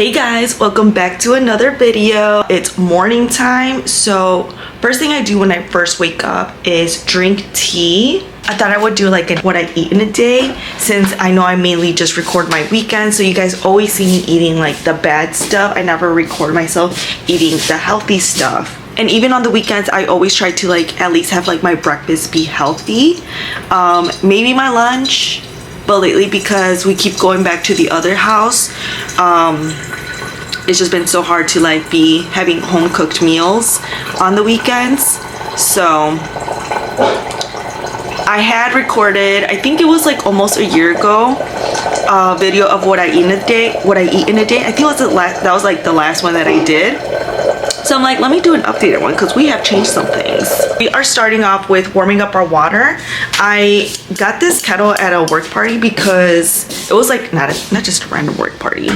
Hey guys, welcome back to another video. It's morning time, so first thing I do when I first wake up is drink tea. I thought I would do like what I eat in a day, since I know I mainly just record my weekends, so you guys always see me eating like the bad stuff. I never record myself eating the healthy stuff. And even on the weekends, I always try to like at least have like my breakfast be healthy, maybe my lunch. But lately, because we keep going back to the other house, it's just been so hard to like be having home cooked meals on the weekends. So I had recorded, I think it was like almost a year ago, a video of what I eat in a day. I think it was that was like the last one that I did. So I'm like, let me do an updated one because we have changed some things. We are starting off with warming up our water. I got this kettle at a work party because it was like not just a random work party.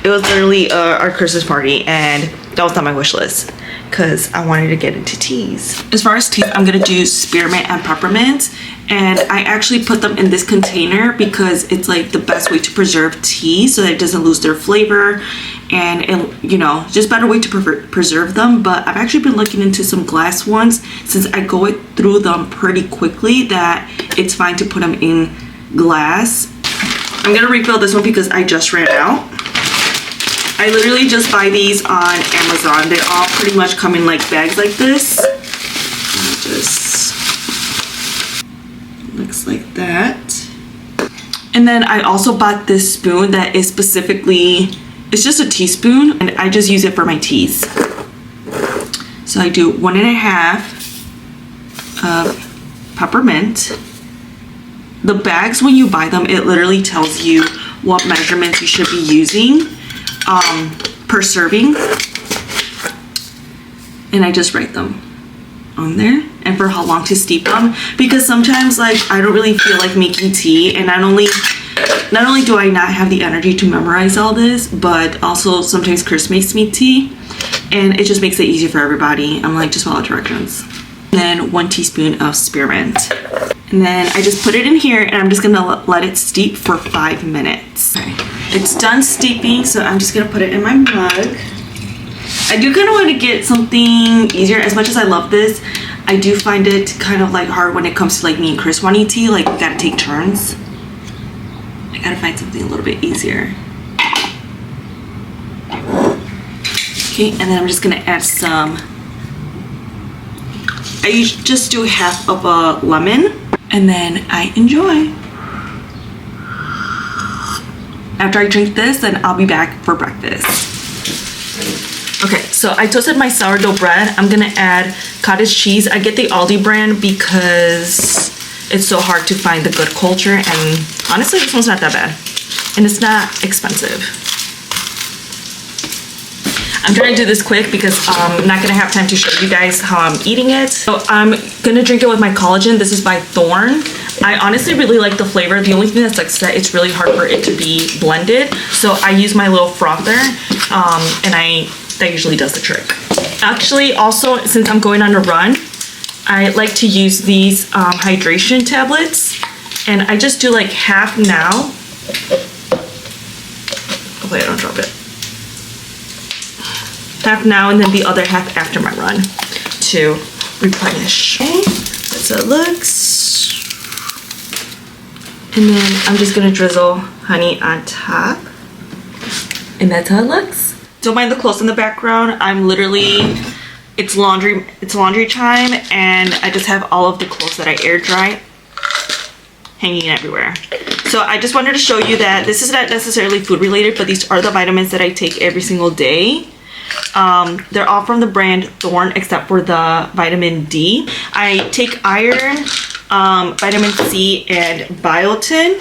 It was literally our Christmas party, and that was not my wish list because I wanted to get into teas. As far as teas, I'm gonna do spearmint and peppermint, and I actually put them in this container because it's like the best way to preserve tea so that it doesn't lose their flavor, and it, you know, just better way to preserve them. But I've actually been looking into some glass ones, since I go through them pretty quickly, that it's fine to put them in glass. I'm gonna refill this one because I just ran out. I literally just buy these on Amazon. They all pretty much come in like bags like this. Just looks like that. And then I also bought this spoon that is specifically, it's just a teaspoon, and I just use it for my teas. So I do 1.5 of peppermint. The bags, when you buy them, it literally tells you what measurements you should be using per serving, and I just write them on there, and for how long to steep them, because sometimes like I don't really feel like making tea, and not only do I not have the energy to memorize all this, but also sometimes Chris makes me tea and it just makes it easier for everybody. I'm like, just follow directions. And then 1 teaspoon of spearmint, and then I just put it in here, and I'm just gonna let it steep for 5 minutes. Okay. It's done steeping, so I'm just gonna put it in my mug. I do kind of want to get something easier. As much as I love this, I do find it kind of like hard when it comes to like me and Chris wanting tea. Like, we gotta take turns. I gotta find something a little bit easier. Okay, and then I'm just gonna add some. I usually just do half of a lemon, and then I enjoy. After I drink this, then I'll be back for breakfast. Okay, so I toasted my sourdough bread. I'm gonna add cottage cheese. I get the Aldi brand because it's so hard to find the good culture, and honestly, this one's not that bad, and it's not expensive. I'm trying to do this quick because I'm not gonna have time to show you guys how I'm eating it. So I'm gonna drink it with my collagen. This is by Thorn. I honestly really like the flavor. The only thing that sucks is that it's really hard for it to be blended. So I use my little frother, and that usually does the trick. Actually, also, since I'm going on a run, I like to use these hydration tablets, and I just do like half now. Hopefully I don't drop it. Half now, and then the other half after my run to replenish. Okay, that's how it looks. And then I'm just gonna drizzle honey on top, and that's how it looks. Don't mind the clothes in the background. I'm literally, it's laundry time, and I just have all of the clothes that I air dry hanging everywhere. So I just wanted to show you that this is not necessarily food related, but these are the vitamins that I take every single day. They're all from the brand Thorn, except for the vitamin D. I take iron, vitamin C, and biotin.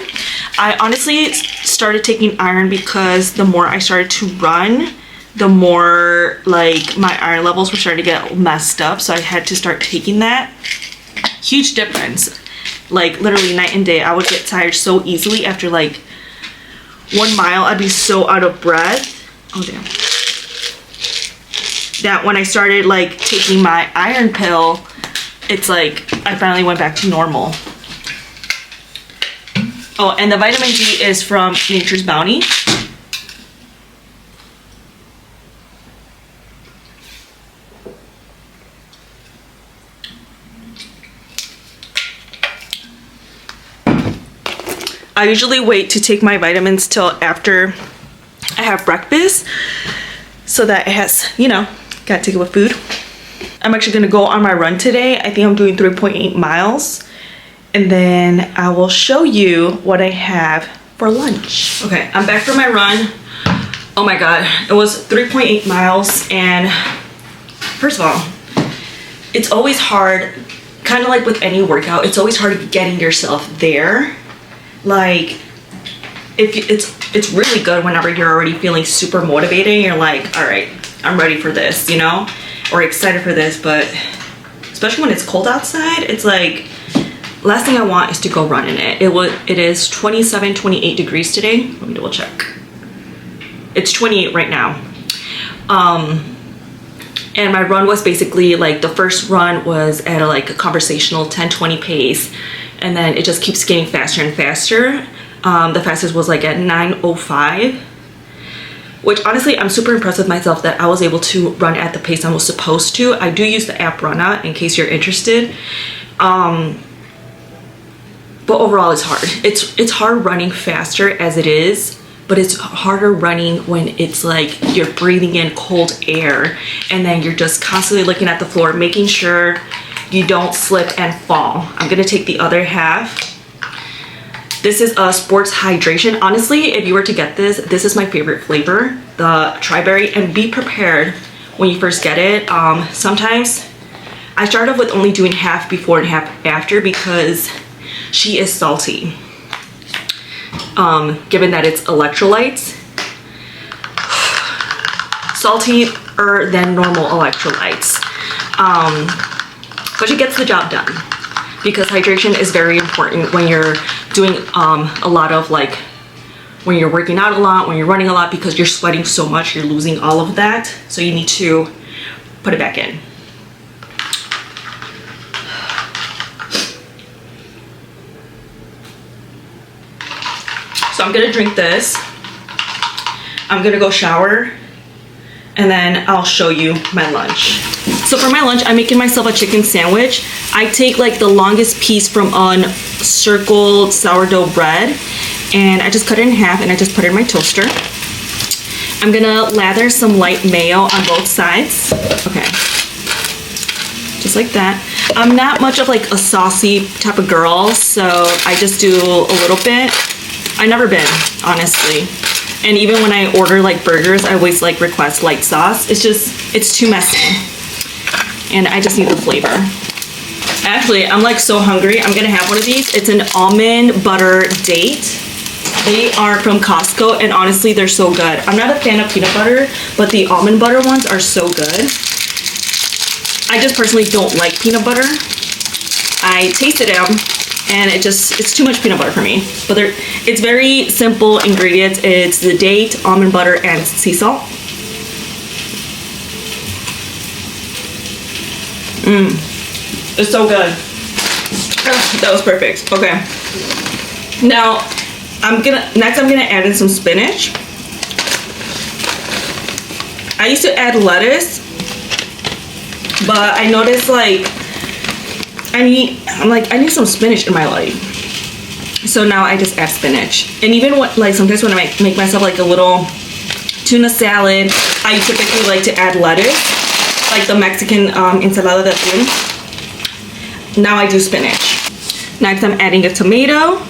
I honestly started taking iron because the more I started to run, the more like my iron levels were starting to get messed up, so I had to start taking that. Huge difference. Like literally night and day. I would get tired so easily after like 1 mile. I'd be so out of breath. Oh damn. That when I started like taking my iron pill, it's like I finally went back to normal. Oh, and the vitamin D is from Nature's Bounty. I usually wait to take my vitamins till after I have breakfast so that it has, you know, gotta take it with food. I'm actually gonna go on my run today. I think I'm doing 3.8 miles. And then I will show you what I have for lunch. Okay, I'm back from my run. Oh my God, it was 3.8 miles. And first of all, it's always hard, kind of like with any workout, it's always hard getting yourself there. Like, if it's really good whenever you're already feeling super motivated. You're like, all right, I'm ready for this, you know, or excited for this. But especially when it's cold outside, it's like, last thing I want is to go run in it. It is 27, 28 degrees today. Let me double check. It's 28 right now. And my run was basically like, the first run was at a conversational 10-20 pace, and then it just keeps getting faster and faster. The fastest was like at 9:05, which honestly I'm super impressed with myself that I was able to run at the pace I was supposed to. I do use the app Runna in case you're interested. But overall it's hard. It's hard running faster as it is, but it's harder running when it's like you're breathing in cold air and then you're just constantly looking at the floor, making sure you don't slip and fall. I'm gonna take the other half. This is a sports hydration. Honestly, if you were to get this is my favorite flavor, the tri-berry. And be prepared when you first get it. Sometimes I start off with only doing half before and half after because she is salty. Given that it's electrolytes, saltier than normal electrolytes, but she gets the job done because hydration is very important when you're doing a lot of when you're working out a lot, when you're running a lot, because you're sweating so much, you're losing all of that, so you need to put it back in. So I'm gonna drink this, I'm gonna go shower, and then I'll show you my lunch. So for my lunch, I'm making myself a chicken sandwich. I take the longest piece from uncircled sourdough bread, and I just cut it in half and I just put it in my toaster. I'm gonna lather some light mayo on both sides. Okay, just like that. I'm not much of a saucy type of girl, so I just do a little bit. I've never been, honestly. And even when I order burgers, I always request light sauce. It's too messy. And I just need the flavor. Actually, I'm so hungry. I'm gonna have one of these. It's an almond butter date. They are from Costco, and honestly, they're so good. I'm not a fan of peanut butter, but the almond butter ones are so good. I just personally don't like peanut butter. I tasted them, and it's too much peanut butter for me. But it's very simple ingredients. It's the date, almond butter, and sea salt. It's so good. Ugh, that was perfect. Okay. Now, next I'm gonna add in some spinach. I used to add lettuce, but I noticed I need some spinach in my life. So now I just add spinach. And even sometimes when I make myself a little tuna salad, I typically like to add lettuce, the Mexican ensalada de atún. Now I do spinach. Next I'm adding a tomato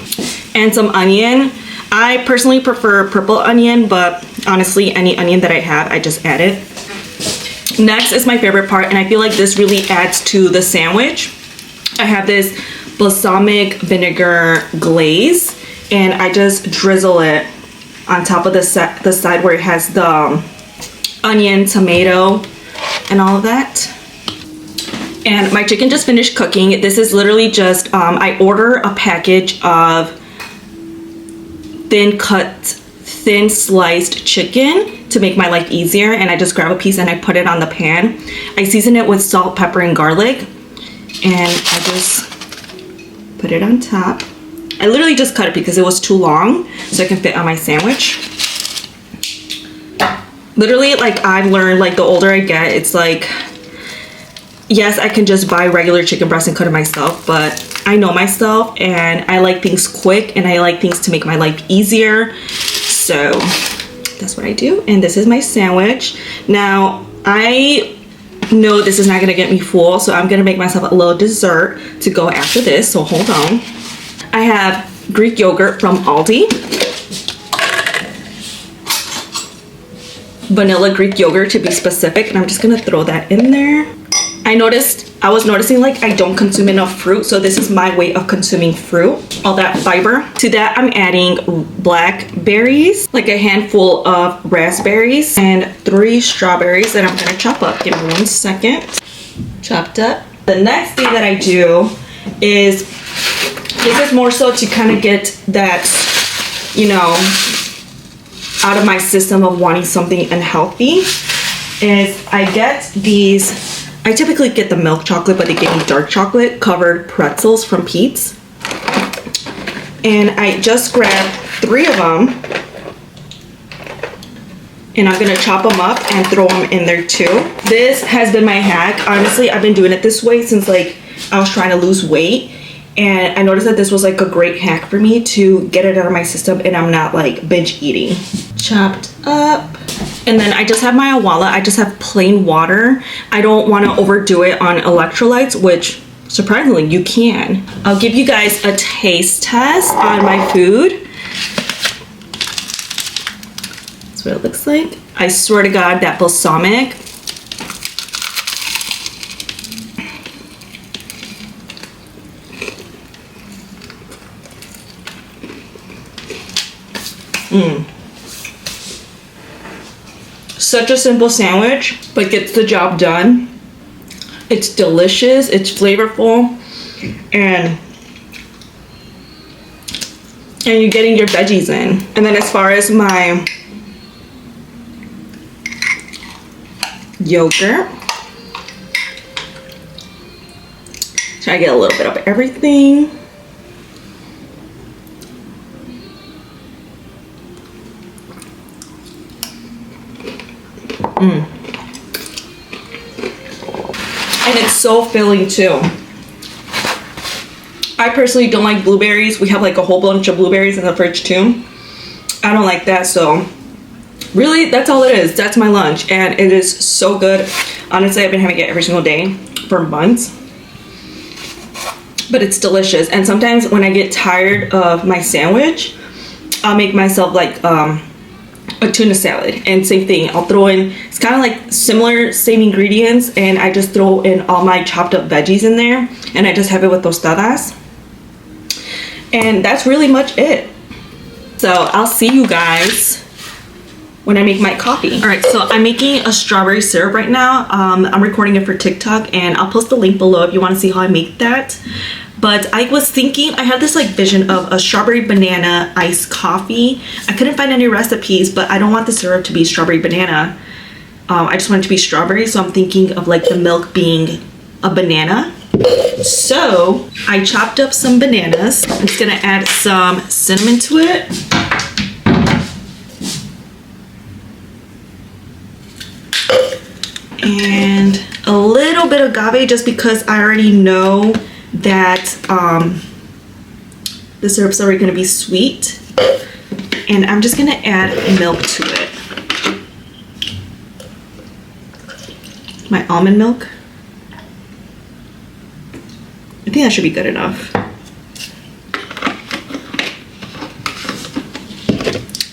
and some onion. I personally prefer purple onion, but honestly any onion that I have, I just add it. Next is my favorite part, and I feel this really adds to the sandwich. I have this balsamic vinegar glaze, and I just drizzle it on top of the side where it has the onion, tomato, and all of that. And my chicken just finished cooking. This is literally just, I order a package of thin sliced chicken to make my life easier, and I just grab a piece and I put it on the pan. I season it with salt, pepper, and garlic, and I just put it on top. I literally just cut it because it was too long so it can fit on my sandwich. Literally, I've learned, the older I get, it's yes, I can just buy regular chicken breast and cut it myself, but I know myself and I like things quick and I like things to make my life easier. So that's what I do. And this is my sandwich. Now, I know this is not gonna get me full, so I'm gonna make myself a little dessert to go after this, so hold on. I have Greek yogurt from Aldi. Vanilla Greek yogurt to be specific, and I'm just gonna throw that in there. I was noticing like I don't consume enough fruit, so this is my way of consuming fruit, all that fiber. To that, I'm adding blackberries, like a handful of raspberries, and 3 strawberries that I'm gonna chop up. Give me 1 second. Chopped up. The next thing that I do is, this is more so to kind of get that, you know, out of my system of wanting something unhealthy, is I get these, I typically get the milk chocolate, but they give me dark chocolate covered pretzels from Pete's. And I just grabbed 3 of them. And I'm gonna chop them up and throw them in there too. This has been my hack. Honestly, I've been doing it this way since like I was trying to lose weight. And I noticed that this was like a great hack for me to get it out of my system and I'm not like binge eating. Chopped up. And then I just have my Awala. I just have plain water. I don't want to overdo it on electrolytes, which surprisingly you can. I'll give you guys a taste test on my food. That's what it looks like. I swear to God, that balsamic. Such a simple sandwich, but gets the job done. It's delicious, it's flavorful, and you're getting your veggies in. And then as far as my yogurt, so I get a little bit of everything. And it's so filling too. I personally don't like blueberries. We have like a whole bunch of blueberries in the fridge too. I don't like that, so really that's all it is. That's my lunch and it is so good. Honestly, I've been having it every single day for months. But it's delicious. And sometimes when I get tired of my sandwich, I'll make myself like a tuna salad, and same thing, I'll throw in, it's kind of like similar, same ingredients, and I just throw in all my chopped up veggies in there and I just have it with tostadas, and that's really much it. So I'll see you guys when I make my coffee. All right, so I'm making a strawberry syrup right now. I'm recording it for TikTok and I'll post the link below if you want to see how I make that. But I was thinking, I had this like vision of a strawberry banana iced coffee. I couldn't find any recipes, but I don't want the syrup to be strawberry banana. I just want it to be strawberry, so I'm thinking of like the milk being a banana. So I chopped up some bananas. I'm just gonna add some cinnamon to it. And a little bit of agave, just because I already know that the syrup's already going to be sweet, and I'm just going to add milk to it. My almond milk. I think that should be good enough.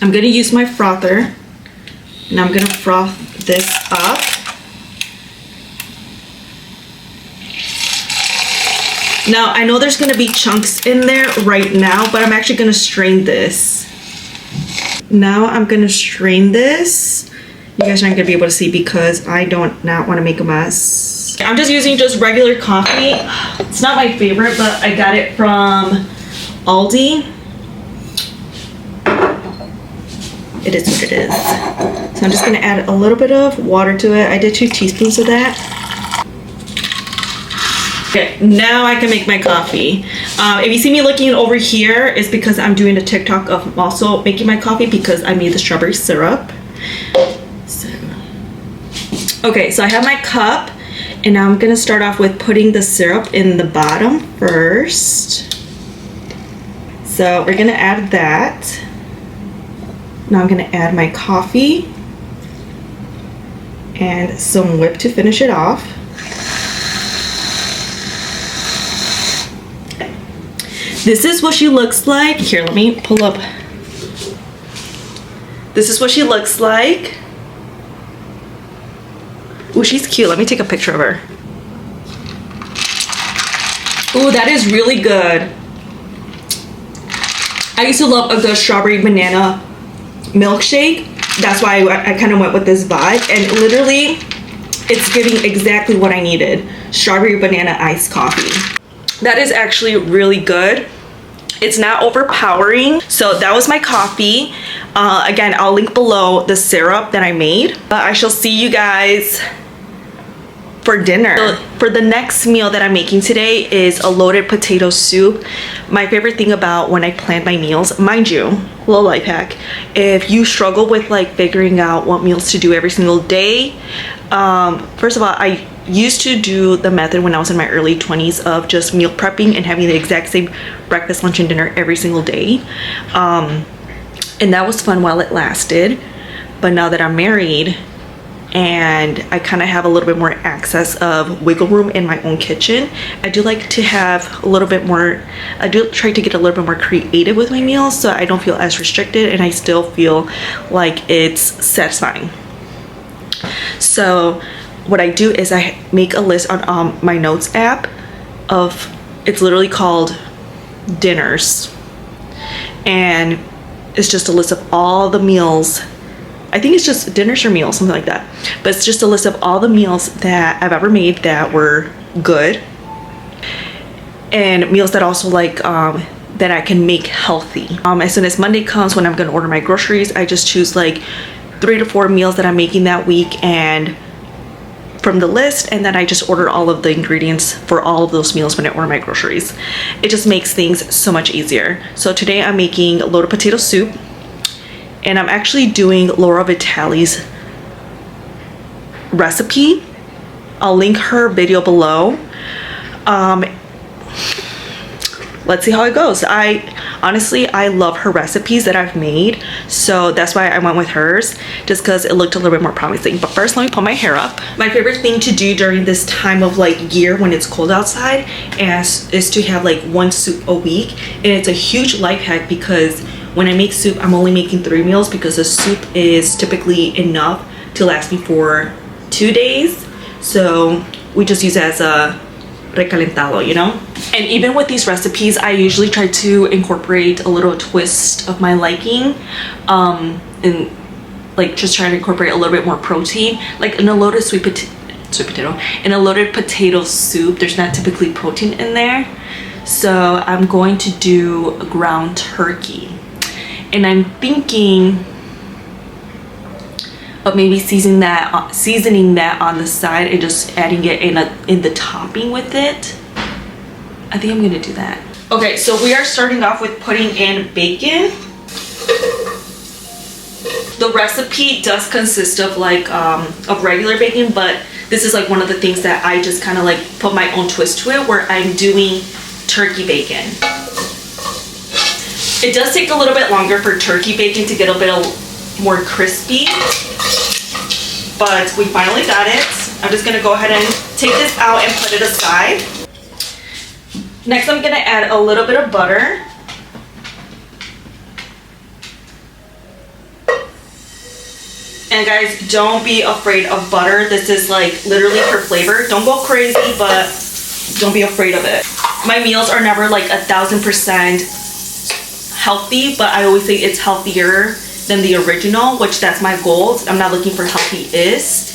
I'm going to use my frother and I'm going to froth this up. Now, I know there's going to be chunks in there right now, but I'm actually going to strain this. Now I'm going to strain this. You guys aren't going to be able to see because I don't not want to make a mess. I'm just using just regular coffee. It's not my favorite, but I got it from Aldi. It is what it is. So I'm just going to add a little bit of water to it. I did 2 teaspoons of that. Okay, now I can make my coffee. If you see me looking over here, it's because I'm doing a TikTok of also making my coffee because I made the strawberry syrup. So, okay, so I have my cup And now I'm gonna start off with putting the syrup in the bottom first. So we're gonna add that. Now I'm gonna add my coffee and some whip to finish it off. This is what she looks like. Here, let me pull up. This is what she looks like. Oh, she's cute. Let me take a picture of her. Oh, that is really good. I used to love a good strawberry banana milkshake. That's why I kind of went with this vibe. And literally, it's giving exactly what I needed. Strawberry banana iced coffee. That is actually really good. It's not overpowering. So that was my coffee. Again, I'll link below the syrup that I made. I shall see you guys for dinner. So for the next meal that I'm making today is a loaded potato soup. My favorite thing about when I plan my meals, mind you, little life hack, if you struggle with like figuring out what meals to do every single day, first of all, I used to do the method when I was in my early 20s of just meal prepping and having the exact same breakfast, lunch, and dinner every single day. And that was fun while it lasted. But now that I'm married and I kind of have a little bit more access of wiggle room in my own kitchen, I do like to have a little bit more, I do try to get a little bit more creative with my meals so I don't feel as restricted and I still feel like it's satisfying. So what I do is I make a list on my notes app of, it's literally called dinners, and it's just a list of all the meals. I think it's just dinners or meals, something like that, but it's just a list of all the meals that I've ever made that were good, and meals that also like that I can make healthy. As soon as Monday comes, when I'm gonna order my groceries, I just choose like 3 to 4 meals that I'm making that week and from the list, and then I just order all of the ingredients for all of those meals when I order my groceries. It just makes things so much easier. So today I'm making loaded potato soup, and I'm actually doing Laura Vitale's recipe. I'll link her video below. Let's see how it goes. Honestly, I love her recipes that I've made, so that's why I went with hers, just because it looked a little bit more promising. But first, let me pull my hair up. My favorite thing to do during this time of like year when it's cold outside is to have like one soup a week, and it's a huge life hack because when I make soup, I'm only making 3 meals because the soup is typically enough to last me for 2 days. So we just use it as a recalentado, you know? And even with these recipes, I usually try to incorporate a little twist of my liking, and like just try to incorporate a little bit more protein. Like in a loaded in a loaded potato soup, there's not typically protein in there. So I'm going to do ground turkey, and I'm thinking of maybe seasoning that on the side and just adding it in the topping with it. I think I'm gonna do that. Okay, so we are starting off with putting in bacon. The recipe does consist of like of regular bacon, but this is like one of the things that I just kind of like put my own twist to it, where I'm doing turkey bacon. It does take a little bit longer for turkey bacon to get a bit more crispy, but we finally got it. I'm just gonna go ahead and take this out and put it aside. Next, I'm gonna add a little bit of butter. And guys, don't be afraid of butter. This is like literally for flavor. Don't go crazy, but don't be afraid of it. My meals are never like 1000% healthy, but I always say it's healthier than the original, which that's my goal. I'm not looking for healthiest,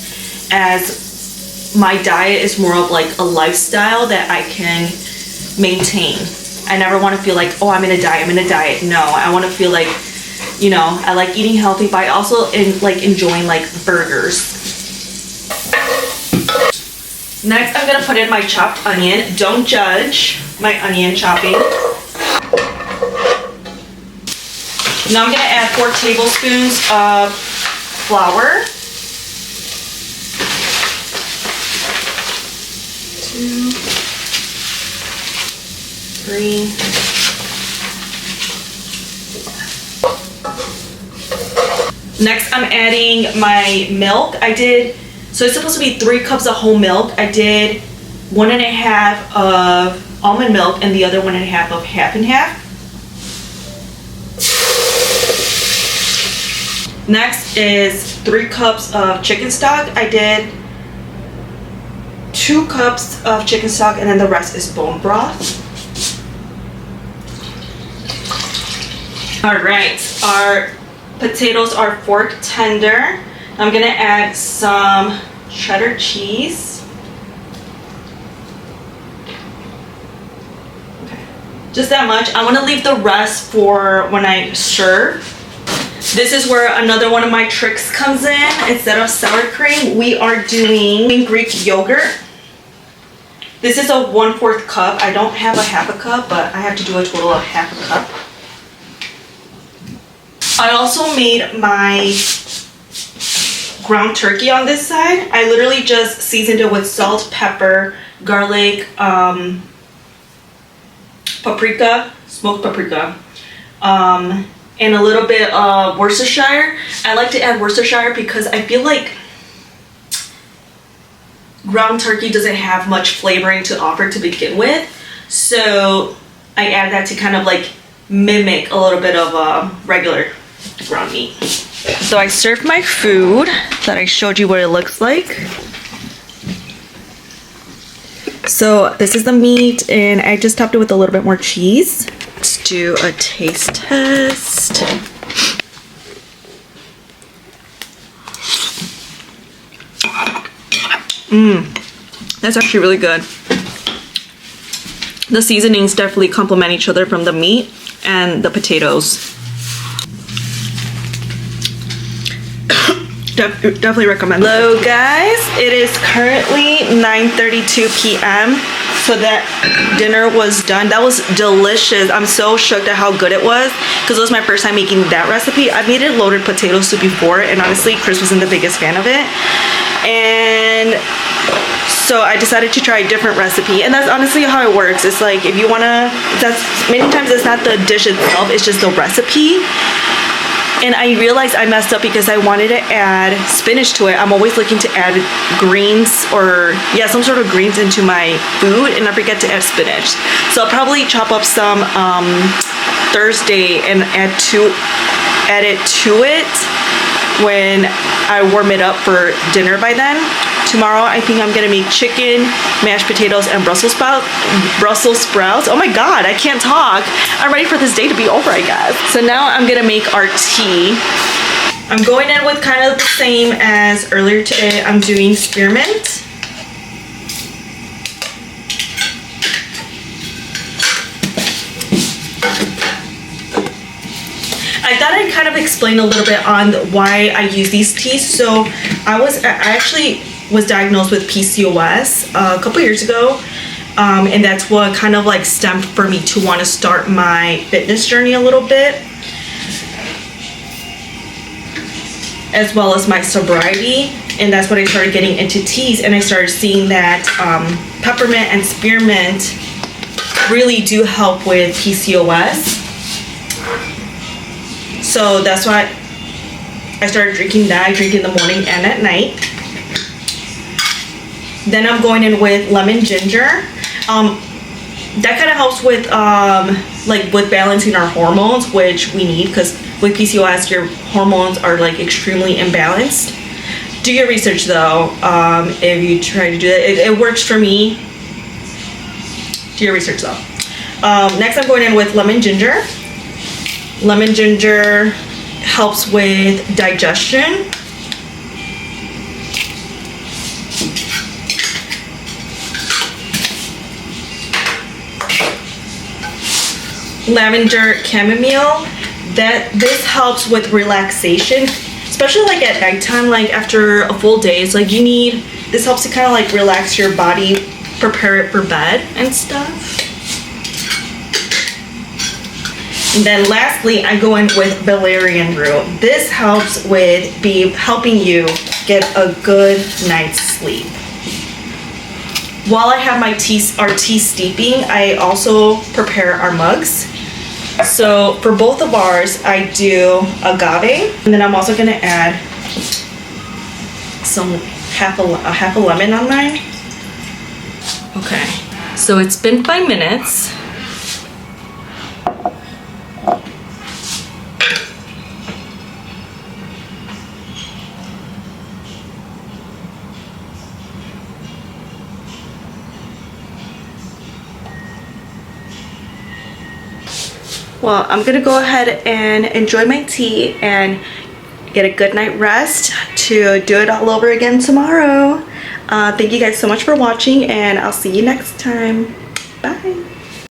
as my diet is more of like a lifestyle that I can maintain. I never want to feel like, oh, I'm in a diet. No, I want to feel like, you know, I like eating healthy, but I also like enjoying like burgers. Next, I'm gonna put in my chopped onion. Don't judge my onion chopping. Now I'm gonna add 4 tablespoons of flour. 2, 3, 4. Next, I'm adding my milk. So it's supposed to be 3 cups of whole milk. I did 1.5 of almond milk and the other 1.5 of half and half. Next is 3 cups of chicken stock. I did 2 cups of chicken stock and then the rest is bone broth. All right, our potatoes are fork tender. I'm gonna add some cheddar cheese. Okay, just that much. I wanna leave the rest for when I serve. This is where another one of my tricks comes in. Instead of sour cream, we are doing Greek yogurt. This is a 1/4 cup. I don't have a half a cup, but I have to do a total of half a cup. I also made my ground turkey on this side. I literally just seasoned it with salt, pepper, garlic, paprika, smoked paprika, and a little bit of Worcestershire. I like to add Worcestershire because I feel like ground turkey doesn't have much flavoring to offer to begin with. So I add that to kind of like mimic a little bit of regular ground meat. So I served my food that I showed you what it looks like. So this is the meat and I just topped it with a little bit more cheese. Let's do a taste test. That's actually really good. The seasonings definitely complement each other from the meat and the potatoes. Definitely recommend. Hello guys, it is currently 9:32 p.m. so that dinner was done. That was delicious. I'm so shocked at how good it was because it was my first time making that recipe. I've made it loaded potato soup before and honestly Chris wasn't the biggest fan of it, and so I decided to try a different recipe, and that's honestly how it works. It's like if you wanna, that's many times it's not the dish itself, it's just the recipe. And I realized I messed up because I wanted to add spinach to it. I'm always looking to add greens or some sort of greens into my food, and I forget to add spinach. So I'll probably chop up some Thursday and add it to it when I warm it up for dinner by then. Tomorrow I think I'm gonna make chicken, mashed potatoes, and Brussels sprouts. Oh my god, I can't talk. I'm ready for this day to be over, I guess. So now I'm gonna make our tea. I'm going in with kind of the same as earlier today. I'm doing spearmint. I thought I'd kind of explain a little bit on why I use these teas. So I actually was diagnosed with PCOS a couple years ago, and that's what kind of like stemmed for me to want to start my fitness journey a little bit, as well as my sobriety. And that's when I started getting into teas, and I started seeing that peppermint and spearmint really do help with PCOS. So that's why I started drinking that. I drink in the morning and at night. Then I'm going in with lemon ginger. That kind of helps with with balancing our hormones, which we need because with PCOS your hormones are like extremely imbalanced. Do your research though. If you try to do that, it works for me. Do your research though. Next I'm going in with lemon ginger. Lemon ginger helps with digestion. Lavender chamomile, this helps with relaxation, especially like at nighttime, like after a full day. It's like this helps to kind of like relax your body, prepare it for bed and stuff. And then lastly, I go in with valerian root. This helps with helping you get a good night's sleep. while I have our tea steeping, I also prepare our mugs. So for both of ours, I do agave, and then I'm also gonna add half a lemon on mine. Okay, so it's been 5 minutes. Well, I'm gonna go ahead and enjoy my tea and get a good night rest to do it all over again tomorrow. Thank you guys so much for watching, and I'll see you next time. Bye.